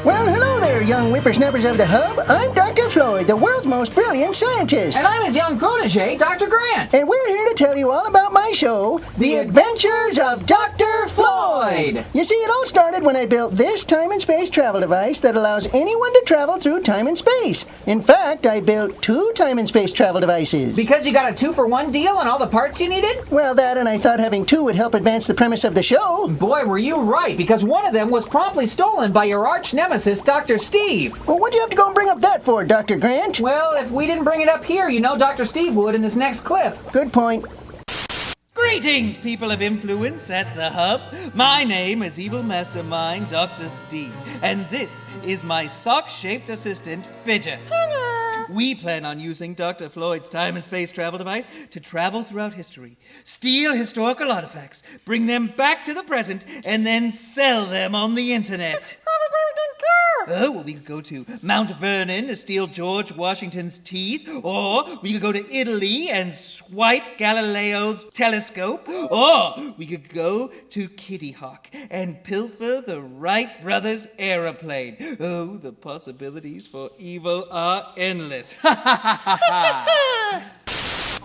Well, hello there, young whippersnappers of the hub. I'm Dr. Floyd, the world's most brilliant scientist. And I'm his young protege, Dr. Grant. And we're here to tell you all about my show, The Adventures of Dr. Floyd. You see, it all started when I built this time and space travel device that allows anyone to travel through time and space. In fact, I built 2 time and space travel devices. Because you got a 2-for-1 deal on all the parts you needed? Well, that and I thought having 2 would help advance the premise of the show. Boy, were you right, because one of them was promptly stolen by your arch nemesis, Dr. Steve. Well, what'd you have to go and bring up that for, Dr. Grant? Well, if we didn't bring it up here, you know Dr. Steve would in this next clip. Good point. Greetings, people of influence at the Hub. My name is Evil Mastermind Dr. Steve, and this is my sock-shaped assistant, Fidget. We plan on using Dr. Floyd's time and space travel device to travel throughout history, steal historical artifacts, bring them back to the present, and then sell them on the internet. Oh, well, we could go to Mount Vernon to steal George Washington's teeth, or we could go to Italy and swipe Galileo's telescope, or we could go to Kitty Hawk and pilfer the Wright brothers' aeroplane. Oh, the possibilities for evil are endless.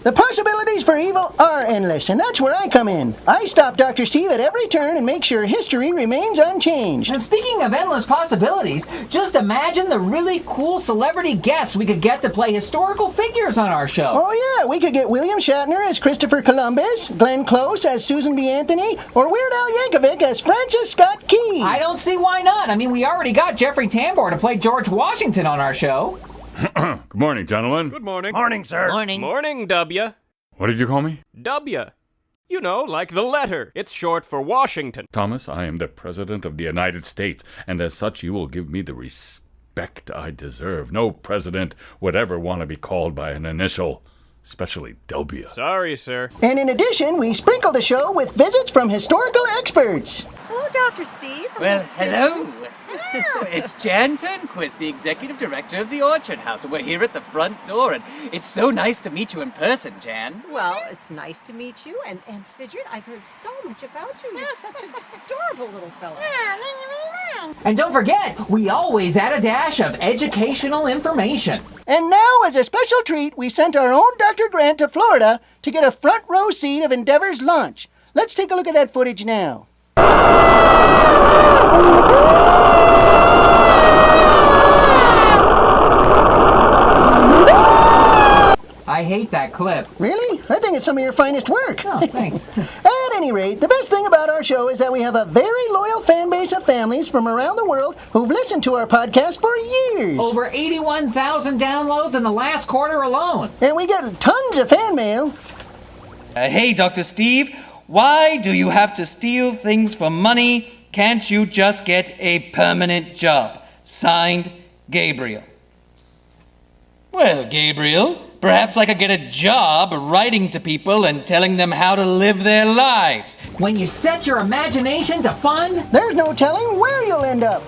The possibilities for evil are endless, and that's where I come in. I stop Dr. Steve at every turn and make sure history remains unchanged. And speaking of endless possibilities, just imagine the really cool celebrity guests we could get to play historical figures on our show. Oh yeah, we could get William Shatner as Christopher Columbus, Glenn Close as Susan B. Anthony, or Weird Al Yankovic as Francis Scott Key. I don't see why not. I mean, we already got Jeffrey Tambor to play George Washington on our show. Good morning, gentlemen. Good morning. Morning, sir. Morning. Morning, W. What did you call me? W. You know, like the letter. It's short for Washington. Thomas, I am the President of the United States, and as such you will give me the respect I deserve. No president would ever want to be called by an initial, especially W. Sorry, sir. And in addition, we sprinkle the show with visits from historical experts. Hello, Dr. Steve. Well, hello. It's Jan Turnquist, the Executive Director of the Orchard House, and we're here at the front door, and it's so nice to meet you in person, Jan. Well, it's nice to meet you, and Fidget, I've heard so much about you. You're such an adorable little fellow. And don't forget, we always add a dash of educational information. And now, as a special treat, we sent our own Dr. Grant to Florida to get a front row seat of Endeavor's launch. Let's take a look at that footage now. I hate that clip. Really? I think it's some of your finest work. Oh, thanks. At any rate, the best thing about our show is that we have a very loyal fan base of families from around the world who've listened to our podcast for years. Over 81,000 downloads in the last quarter alone. And we get tons of fan mail. Hey, Dr. Steve, why do you have to steal things for money? Can't you just get a permanent job? Signed, Gabriel. Well, Gabriel, perhaps I could get a job writing to people and telling them how to live their lives. When you set your imagination to fun, There's no telling where you'll end up.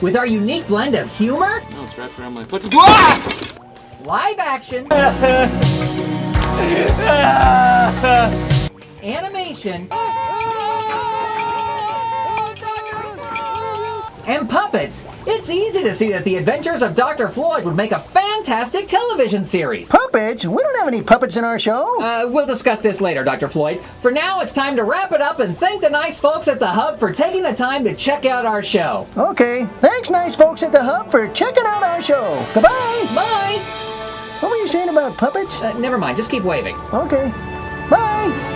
with our unique blend of humor, No, it's wrapped around my foot. live action, animation, and puppets, it's easy to see that The Adventures of Dr. Floyd would make a fantastic television series. Puppets? We don't have any puppets in our show. We'll discuss this later, Dr. Floyd. For now, it's time to wrap it up and thank the nice folks at the Hub for taking the time to check out our show. Okay. Thanks, nice folks at the Hub, for checking out our show. Goodbye. Bye! What were you saying about puppets? Never mind, just keep waving. Okay. Bye.